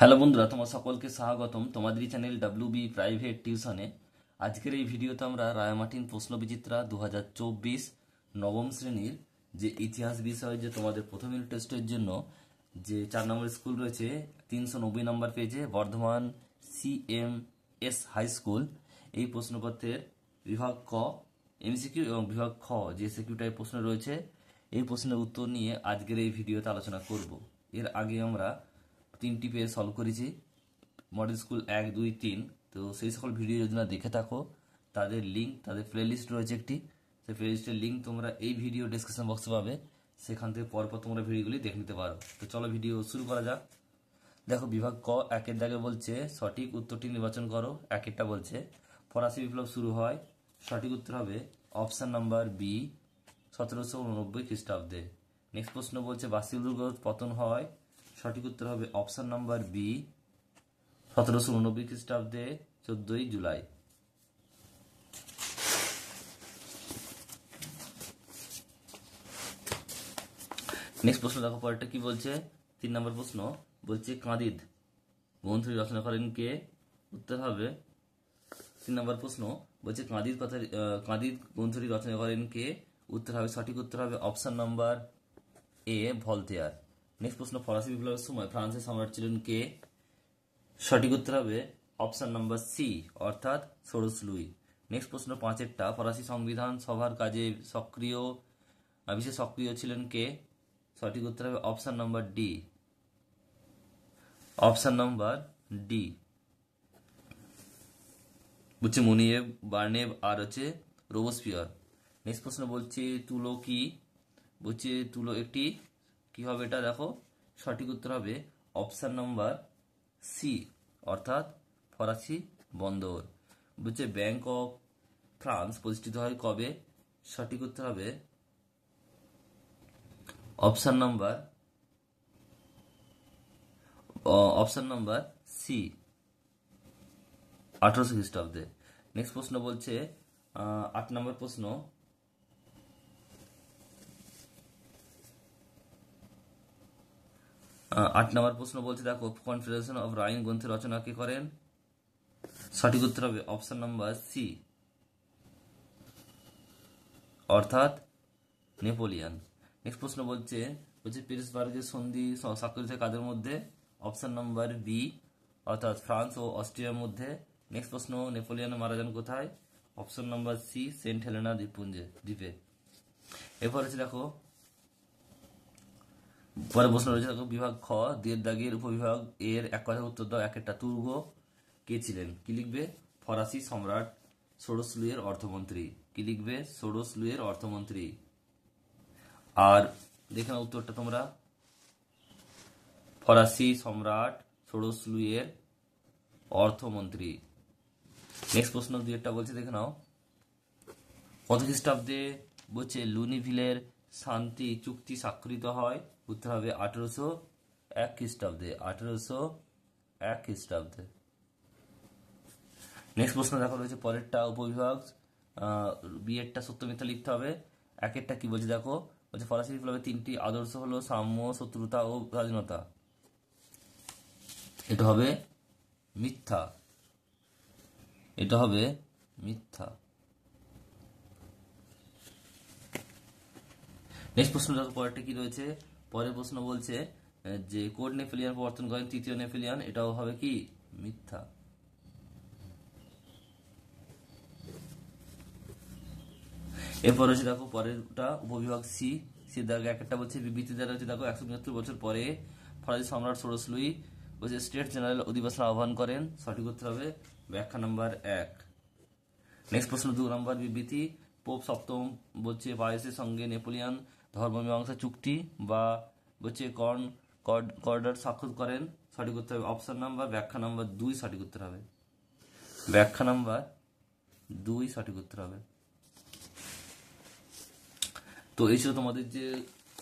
Hello বন্ধুরা, তোমার সকলকে স্বাগতম তোমাদের চ্যানেল ডাব্লিউবি প্রাইভেট টিউশনে। আজকের এই ভিডিওতে আমরা রায়মার্টিন প্রশ্নবিচিত্রা 2024 নবম শ্রেণীর যে ইতিহাস বিষয়, যে তোমাদের প্রথম ইউনিট টেস্টের জন্য যে 4 নম্বর স্কুল রয়েছে 390 নম্বর পেজে বর্ধমান CMS হাই স্কুল, এই প্রশ্নপত্রের বিভাগ ক এমসিকিউ এবং বিভাগ খ যে সিকিউ টাইপ প্রশ্ন রয়েছে, এই প্রশ্নের উত্তর নিয়ে আজকের এই ভিডিওতে আলোচনা করব। এর আগে আমরা 3টি পেজ সলভ করেছি, মডেল স্কুল 1, 2, 3। তো সেই সকল ভিডিও যদি না দেখে থাকো, তাদের লিঙ্ক, তাদের প্লেলিস্ট রয়েছে একটি, সেই প্লেলিস্টের লিঙ্ক তোমরা এই ভিডিও ডেসক্রিপশন বক্সে পাবে, সেখান থেকে পরপর তোমরা ভিডিওগুলি দেখে নিতে পারো। তো চলো ভিডিও শুরু করা যাক। দেখো, বিভাগ ক একের দাগে বলছে সঠিক উত্তরটি নির্বাচন করো। একেরটা বলছে ফরাসি বিপ্লব শুরু হয়, সঠিক উত্তর হবে অপশান নাম্বার বি, 1789 খ্রিস্টাব্দে। নেক্সট প্রশ্ন বলছে বাসিল দুর্গ পতন হয়, সঠিক উত্তর হবে অপশান নাম্বার বি, 1789 খ্রিস্টাব্দে 14ই জুলাই। নেক্সট প্রশ্ন দেখো, পরেরটা কি বলছে। 3 নম্বর প্রশ্ন বলছে কাঁদিদ গ্রন্থটি রচনা করেন কে? উত্তর হবে 3 নম্বর প্রশ্ন বলছে কাঁদিদ গ্রন্থটি রচনা করেন কে? উত্তর হবে, সঠিক উত্তর হবে option number A, Voltaire. Next প্রশ্ন ফরাসি বিপ্লবের সময় ফ্রান্সের সম্রাট ছিলেন কে? সঠিক উত্তর হবে অপশান নাম্বার সি, অর্থাৎ ষোড়শ লুই। নেক্সট প্রশ্ন 5এরটা ফরাসি সংবিধান সভার কাজে বিশেষ সক্রিয় ছিলেন কে? সঠিক উত্তর হবে option number D, option number D. বলছে মুনিয়েভ, বার্নেভ আর হচ্ছে রোবসপিয়ার। নেক্সট প্রশ্ন বলছে তুলো কি? বলছে তুলো একটি কি হবে এটা দেখো, সঠিক উত্তর হবে অপশান নাম্বার সি, অর্থাৎ ফরাসি বন্দর। বলছে ব্যাংক অফ ফ্রান্স প্রতিষ্ঠিত হয় কবে? সঠিক উত্তর হবে অপশান নাম্বার সি, 1800 খ্রিস্টাব্দে। নেক্সট প্রশ্ন বলছে 8 নম্বর প্রশ্ন, 8 নম্বর প্রশ্ন বলছে দেখো কনফেডারেশন অফ রাইন গ্রন্থের রচনা কে করেন? সঠিক উত্তর হবে অপশান নাম্বার সি, অর্থাৎ নেপোলিয়ান। নেক্সট প্রশ্ন বলছে পিটসবার্গের সন্ধি স্বাক্ষরিত হয় কাদের মধ্যে? অপশান নাম্বার বি, অর্থাৎ ফ্রান্স ও অস্ট্রিয়ার মধ্যে। নেক্সট প্রশ্ন নেপোলিয়ান মারা যান কোথায়? Option number C, Saint Helena দ্বীপে। এরপর হচ্ছে দেখো, পরে প্রশ্ন রয়েছে দেখো বিভাগ খ দুয়ের দাগের উপবিভাগ এর এক কথায় উত্তর দাও। একটা তুর্গ কে ছিলেন? কি লিখবে? ফরাসি সম্রাট ষোড়শ লুইয়ের অর্থমন্ত্রী। কি লিখবে? ষোড়শ লুইয়ের অর্থমন্ত্রী। আর দেখে নাও উত্তরটা তোমরা, ফরাসি সম্রাট ষোড়শ লুইয়ের অর্থমন্ত্রী। নেক্সট প্রশ্ন দুইটা বলছে, দেখে নাও কত খ্রিস্টাব্দে বলছে লুনিভিলের শান্তি চুক্তি স্বাক্ষরিত হয়? উত্তর হবে 1801 খ্রিস্টাব্দে, 1801 খ্রিস্টাব্দে। নেক্সট প্রশ্ন দেখো রয়েছে পরেরটা উপবিভাগ বিয়েরটা সত্য মিথ্যা লিখতে হবে। একেরটা কি বলছে দেখো, বলছে ফরাসি বিপ্লবের 3টি আদর্শ হলো সাম্য, শত্রুতা ও স্বাধীনতা। এটা হবে মিথ্যা, এটা হবে মিথ্যা। নেক্সট প্রশ্ন দেখো পরেরটা কি রয়েছে। পরের প্রশ্ন বলছে যে কোড নেপোলিয়ান প্রবর্তন করেন তৃতীয় নেপোলিয়ান। এটাও হবে কি? মিথ্যা। এরপর হচ্ছে দেখো পরেরটা উপবিভাগ সি, সি দাগ একটা বলছে বিবৃতি দ্বারা হচ্ছে দেখো 175 বছর পরে ফরাসি সম্রাট ষোড়শ লুই বলছে স্টেট জেনারেল অধিবেশন আহ্বান করেন। সঠিক উত্তর হবে ব্যাখ্যা নাম্বার 1। নেক্সট প্রশ্ন 2 নম্বর বিবৃতি পোপ সপ্তম বলছে পায়েসের সঙ্গে নেপোলিয়ান ধর্মমীমাংসা চুক্তি বা বলছে কর্ডার স্বাক্ষর করেন। সঠিক উত্তর হবে অপশন নাম্বার ব্যাখ্যা নাম্বার 2, সঠিক উত্তর হবে ব্যাখ্যা নাম্বার 2, সঠিক উত্তর হবে। তো এই ছিল তোমাদের যে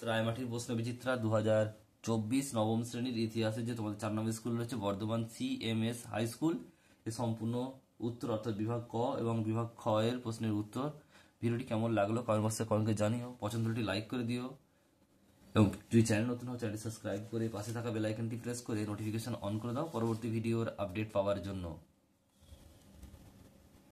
রায়মাটির প্রশ্ন বিচিত্রা 2024 নবম শ্রেণীর ইতিহাসে যে তোমাদের 4 নম্বর স্কুল রয়েছে বর্ধমান CMS হাই স্কুল, এই সম্পূর্ণ উত্তর অর্থাৎ বিভাগ ক এবং বিভাগ খ এর প্রশ্নের উত্তর। ভিডিওটি কেমন লাগলো কমেন্ট বক্সে কমেন্ট করে জানিও, পছন্দ হলে লাইক করে দিও এবং যদি চ্যানেল নতুন হও চ্যানেল সাবস্ক্রাইব করে পাশে থাকা বেল আইকনটি প্রেস করে নোটিফিকেশন অন করে দাও পরবর্তী ভিডিওর আপডেট পাওয়ার জন্য।